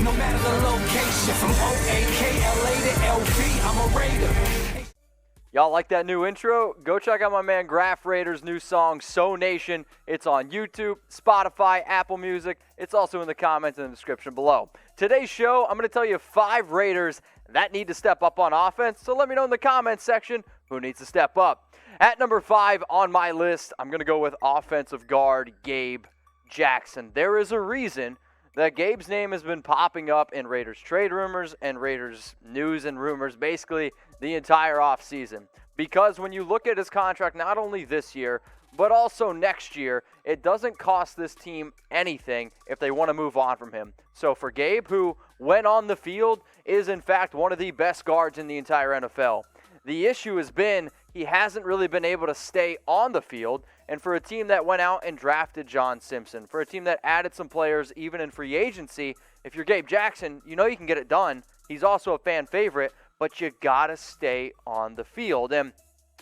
no matter the location. From O-A-K-L-A to LV, I'm a Raider. Y'all like that new intro? Go check out my man Graph Raiders' new song, So Nation. It's on YouTube, Spotify, Apple Music. It's also in the comments in the description below. Today's show, I'm going to tell you 5 Raiders that need to step up on offense. So let me know in the comments section who needs to step up. At number 5 on my list, I'm going to go with offensive guard Gabe Jackson. There is a reason that Gabe's name has been popping up in Raiders trade rumors and Raiders news and rumors basically the entire offseason. Because when you look at his contract, not only this year, but also next year, it doesn't cost this team anything if they want to move on from him. So for Gabe, who, when on the field, is in fact one of the best guards in the entire NFL, the issue has been he hasn't really been able to stay on the field. And for a team that went out and drafted John Simpson, for a team that added some players even in free agency, if you're Gabe Jackson, you know you can get it done. He's also a fan favorite, but you got to stay on the field. And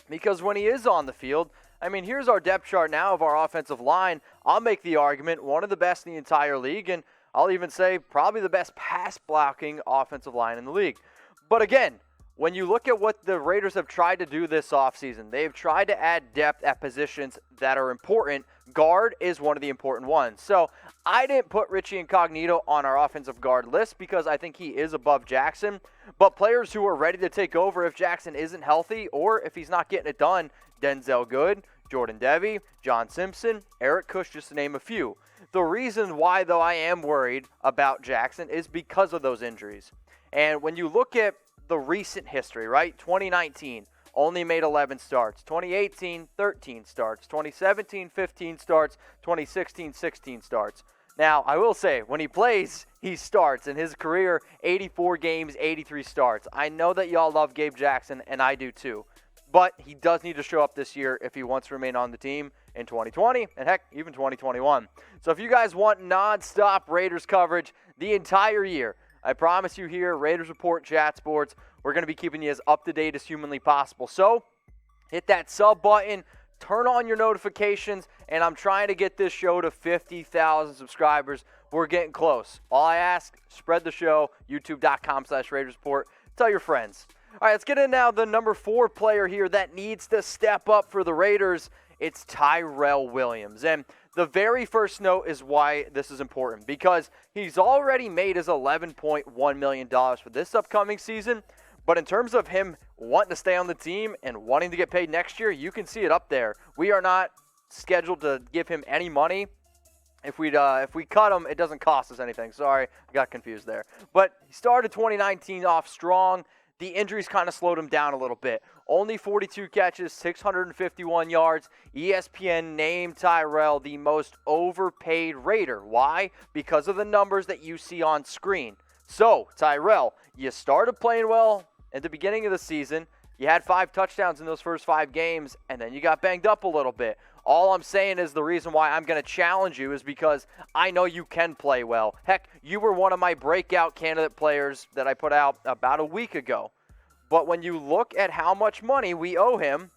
because when he is on the field, I mean, here's our depth chart now of our offensive line. I'll make the argument, one of the best in the entire league, and I'll even say probably the best pass-blocking offensive line in the league. But again, when you look at what the Raiders have tried to do this offseason, they've tried to add depth at positions that are important. Guard is one of the important ones. So I didn't put Richie Incognito on our offensive guard list because I think he is above Jackson. But players who are ready to take over if Jackson isn't healthy or if he's not getting it done, Denzel Good, Jordan Devey, John Simpson, Eric Kush, just to name a few. The reason why, though, I am worried about Jackson is because of those injuries. And when you look at the recent history, right? 2019, only made 11 starts. 2018, 13 starts. 2017, 15 starts. 2016, 16 starts. Now, I will say, when he plays, he starts. In his career, 84 games, 83 starts. I know that y'all love Gabe Jackson, and I do too. But he does need to show up this year if he wants to remain on the team in 2020 and, heck, even 2021. So if you guys want nonstop Raiders coverage the entire year, I promise you here, Raiders Report Chat Sports, we're going to be keeping you as up-to-date as humanly possible. So hit that sub button, turn on your notifications, and I'm trying to get this show to 50,000 subscribers. We're getting close. All I ask, spread the show, youtube.com/Raiders Report. Tell your friends. All right, let's get in now the number 4 player here that needs to step up for the Raiders. It's Tyrell Williams. And the very first note is why this is important, because he's already made his $11.1 million for this upcoming season. But in terms of him wanting to stay on the team and wanting to get paid next year, you can see it up there. We are not scheduled to give him any money. If we cut him, it doesn't cost us anything. Sorry, I got confused there. But he started 2019 off strong. The injuries kind of slowed him down a little bit. Only 42 catches, 651 yards. ESPN named Tyrell the most overpaid Raider. Why? Because of the numbers that you see on screen. So, Tyrell, you started playing well at the beginning of the season. You had 5 touchdowns in those first 5 games, and then you got banged up a little bit. All I'm saying is the reason why I'm going to challenge you is because I know you can play well. Heck, you were one of my breakout candidate players that I put out about a week ago. But when you look at how much money we owe him,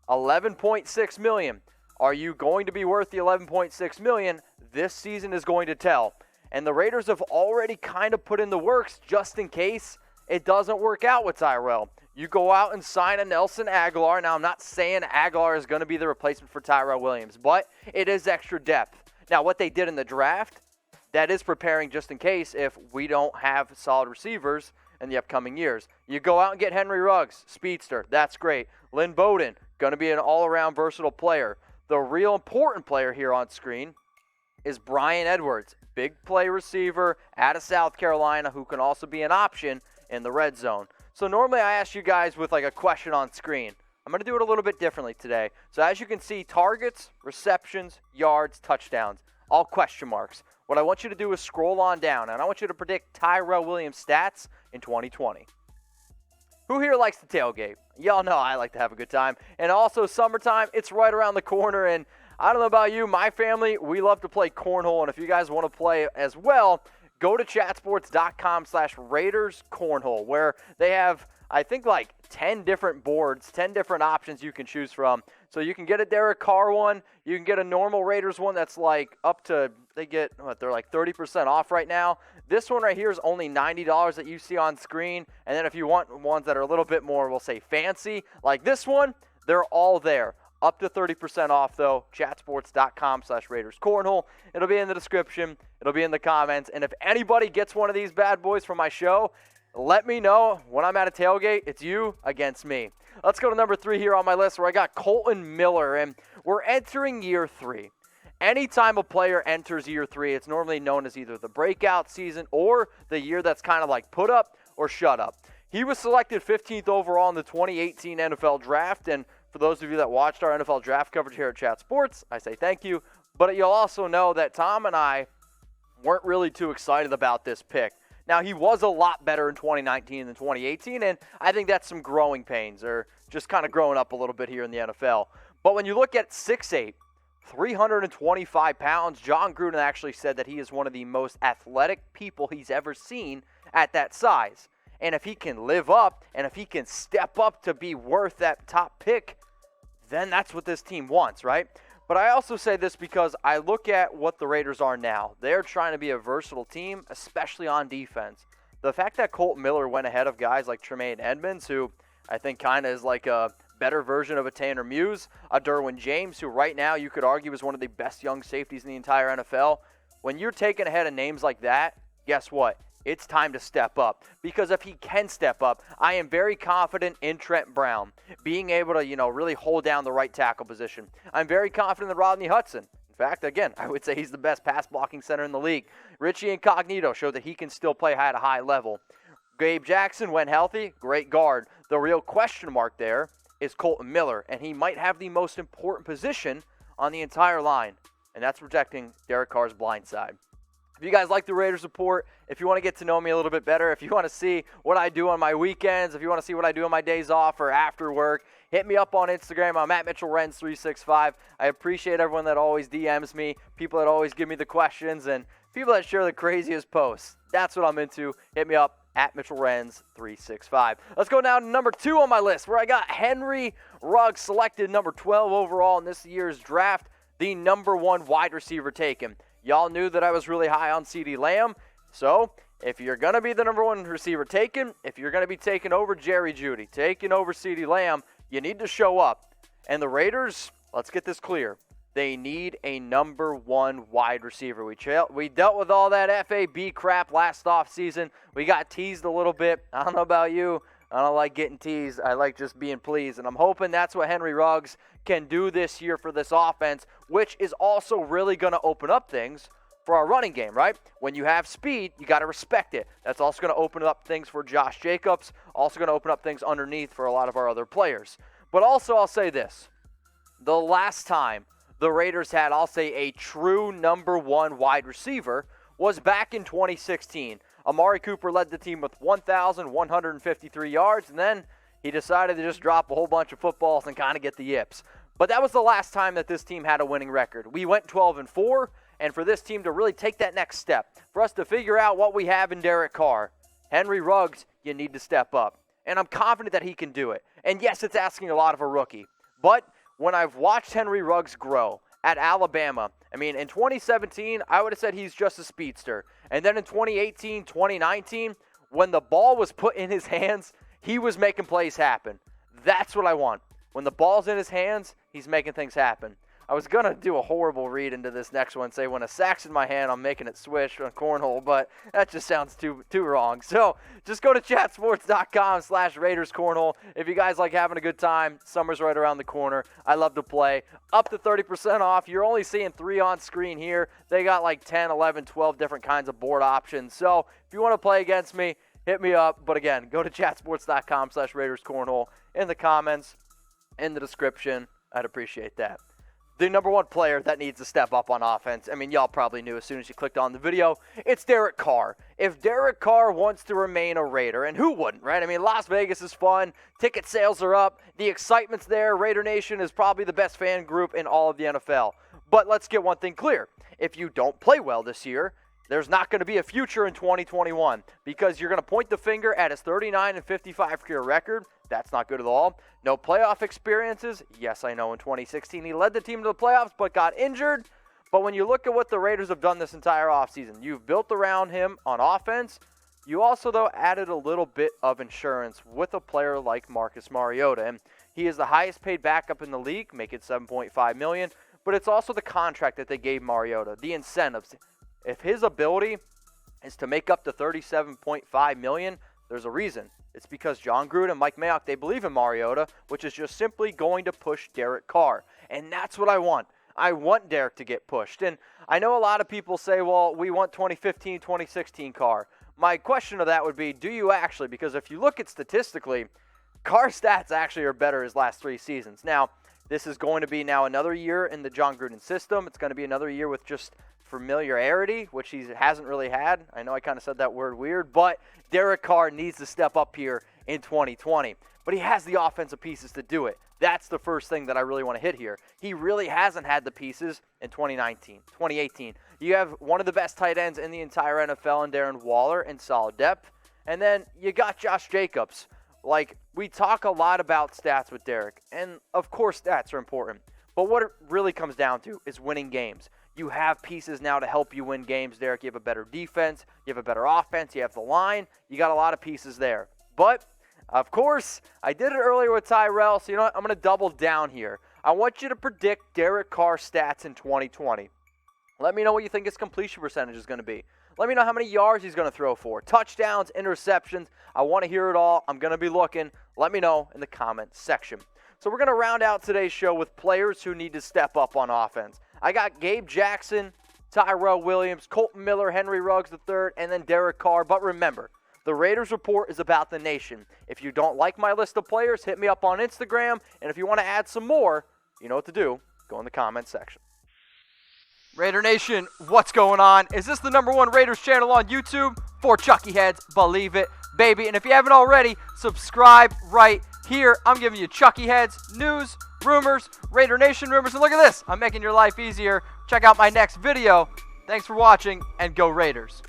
$11.6 million. Are you going to be worth the $11.6 million? This season is going to tell. And the Raiders have already kind of put in the works just in case it doesn't work out with Tyrell. You go out and sign a Nelson Aguilar. Now, I'm not saying Aguilar is going to be the replacement for Tyrell Williams, but it is extra depth. Now, what they did in the draft, that is preparing just in case if we don't have solid receivers in the upcoming years. You go out and get Henry Ruggs, speedster. That's great. Lynn Bowden, going to be an all-around versatile player. The real important player here on screen is Brian Edwards, big play receiver out of South Carolina who can also be an option in the red zone. So normally I ask you guys with like a question on screen. I'm going to do it a little bit differently today. So as you can see, targets, receptions, yards, touchdowns, all question marks. What I want you to do is scroll on down, and I want you to predict Tyrell Williams' stats in 2020. Who here likes to tailgate? Y'all know I like to have a good time. And also summertime, it's right around the corner, and I don't know about you, my family, we love to play cornhole, and if you guys want to play as well, go to chatsports.com/Raiders Cornhole, where they have, I think, like 10 different boards, 10 different options you can choose from. So you can get a Derek Carr one. You can get a normal Raiders one that's like up to, they get, they're like 30% off right now. This one right here is only $90 that you see on screen. And then if you want ones that are a little bit more, we'll say fancy, like this one, they're all there. Up to 30% off, though. Chatsports.com/Raiders Cornhole. It'll be in the description. It'll be in the comments. And if anybody gets one of these bad boys from my show, let me know. When I'm at a tailgate, it's you against me. Let's go to number 3 here on my list, where I got Kolton Miller. And we're entering year 3. Anytime a player enters year 3, it's normally known as either the breakout season or the year that's kind of like put up or shut up. He was selected 15th overall in the 2018 NFL Draft, and for those of you that watched our NFL Draft coverage here at Chat Sports, I say thank you. But you'll also know that Tom and I weren't really too excited about this pick. Now, he was a lot better in 2019 than 2018, and I think that's some growing pains, or just kind of growing up a little bit here in the NFL. But when you look at 6'8", 325 pounds, John Gruden actually said that he is one of the most athletic people he's ever seen at that size. And if he can live up, and if he can step up to be worth that top pick, then that's what this team wants, right? But I also say this because I look at what the Raiders are now. They're trying to be a versatile team, especially on defense. The fact that Kolton Miller went ahead of guys like Tremaine Edmonds, who I think kind of is like a better version of a Tanner Muse, a Derwin James, who right now you could argue is one of the best young safeties in the entire NFL. When you're taking ahead of names like that, guess what? It's time to step up, because if he can step up, I am very confident in Trent Brown being able to, really hold down the right tackle position. I'm very confident in Rodney Hudson. In fact, again, I would say he's the best pass blocking center in the league. Richie Incognito showed that he can still play at a high level. Gabe Jackson, when healthy, great guard. The real question mark there is Kolton Miller, and he might have the most important position on the entire line, and that's protecting Derek Carr's blind side. If you guys like the Raiders report, if you want to get to know me a little bit better, if you want to see what I do on my weekends, if you want to see what I do on my days off or after work, hit me up on Instagram. I'm at Mitchell Renz 365. I appreciate everyone that always DMs me, people that always give me the questions, and people that share the craziest posts. That's what I'm into. Hit me up at Mitchell Renz 365. Let's go now to number 2 on my list, where I got Henry Ruggs, selected number 12 overall in this year's draft, the number 1 wide receiver taken. Y'all knew that I was really high on CeeDee Lamb. So, if you're going to be the number 1 receiver taken, if you're going to be taking over Jerry Jeudy, taking over CeeDee Lamb, you need to show up. And the Raiders, let's get this clear, they need a number 1 wide receiver. We dealt with all that FAB crap last offseason. We got teased a little bit. I don't know about you. I don't like getting teased. I like just being pleased. And I'm hoping that's what Henry Ruggs can do this year for this offense, which is also really going to open up things for our running game, right? When you have speed, you got to respect it. That's also going to open up things for Josh Jacobs, also going to open up things underneath for a lot of our other players. But also, I'll say this. The last time the Raiders had, I'll say, a true number 1 wide receiver was back in 2016. Amari Cooper led the team with 1,153 yards, and then he decided to just drop a whole bunch of footballs and kind of get the yips. But that was the last time that this team had a winning record. We went 12-4, and for this team to really take that next step, for us to figure out what we have in Derek Carr, Henry Ruggs, you need to step up. And I'm confident that he can do it. And yes, it's asking a lot of a rookie. But when I've watched Henry Ruggs grow at Alabama, I mean, in 2017, I would have said he's just a speedster. And then in 2018, 2019, when the ball was put in his hands, he was making plays happen. That's what I want. When the ball's in his hands, he's making things happen. I was going to do a horrible read into this next one, say when a sack's in my hand, I'm making it swish on cornhole, but that just sounds too wrong. So just go to chatsports.com/Raiders Cornhole. If you guys like having a good time, summer's right around the corner. I love to play. Up to 30% off. You're only seeing 3 on screen here. They got like 10, 11, 12 different kinds of board options. So if you want to play against me, hit me up. But again, go to chatsports.com/Raiders Cornhole in the comments, in the description. I'd appreciate that. The number 1 player that needs to step up on offense, I mean, y'all probably knew as soon as you clicked on the video, it's Derek Carr. If Derek Carr wants to remain a Raider, and who wouldn't, right? I mean, Las Vegas is fun. Ticket sales are up. The excitement's there. Raider Nation is probably the best fan group in all of the NFL. But let's get one thing clear. If you don't play well this year, there's not going to be a future in 2021 because you're going to point the finger at his 39-55 career record. That's not good at all. No playoff experiences. Yes, I know in 2016 he led the team to the playoffs but got injured. But when you look at what the Raiders have done this entire offseason, you've built around him on offense. You also, though, added a little bit of insurance with a player like Marcus Mariota. And he is the highest paid backup in the league, making $7.5 million. But it's also the contract that they gave Mariota, the incentives. If his ability is to make up to $37.5 million, there's a reason. It's because John Gruden and Mike Mayock, they believe in Mariota, which is just simply going to push Derek Carr. And that's what I want. I want Derek to get pushed. And I know a lot of people say, well, we want 2015, 2016 Carr. My question to that would be, do you actually? Because if you look at statistically, Carr's stats actually are better his last 3 seasons. Now, this is going to be now another year in the John Gruden system. It's going to be another year with just familiarity, which he hasn't really had. I know I kind of said that word weird, but Derek Carr needs to step up here in 2020. But he has the offensive pieces to do it. That's the first thing that I really want to hit here. He really hasn't had the pieces in 2019, 2018. You have one of the best tight ends in the entire NFL in Darren Waller in solid depth. And then you got Josh Jacobs. Like, we talk a lot about stats with Derek, and of course stats are important. But what it really comes down to is winning games. You have pieces now to help you win games, Derek. You have a better defense. You have a better offense. You have the line. You got a lot of pieces there. But, of course, I did it earlier with Tyrell, so you know what? I'm going to double down here. I want you to predict Derek Carr's stats in 2020. Let me know what you think his completion percentage is going to be. Let me know how many yards he's going to throw for. Touchdowns, interceptions. I want to hear it all. I'm going to be looking. Let me know in the comment section. So we're going to round out today's show with players who need to step up on offense. I got Gabe Jackson, Tyrell Williams, Kolton Miller, Henry Ruggs III, and then Derek Carr. But remember, the Raiders Report is about the nation. If you don't like my list of players, hit me up on Instagram. And if you want to add some more, you know what to do. Go in the comment section. Raider Nation, what's going on? Is this the #1 Raiders channel on YouTube? For Chucky Heads, believe it, baby. And if you haven't already, subscribe right here. I'm giving you Chucky Heads, news, rumors, Raider Nation rumors. And look at this, I'm making your life easier. Check out my next video. Thanks for watching, and go Raiders.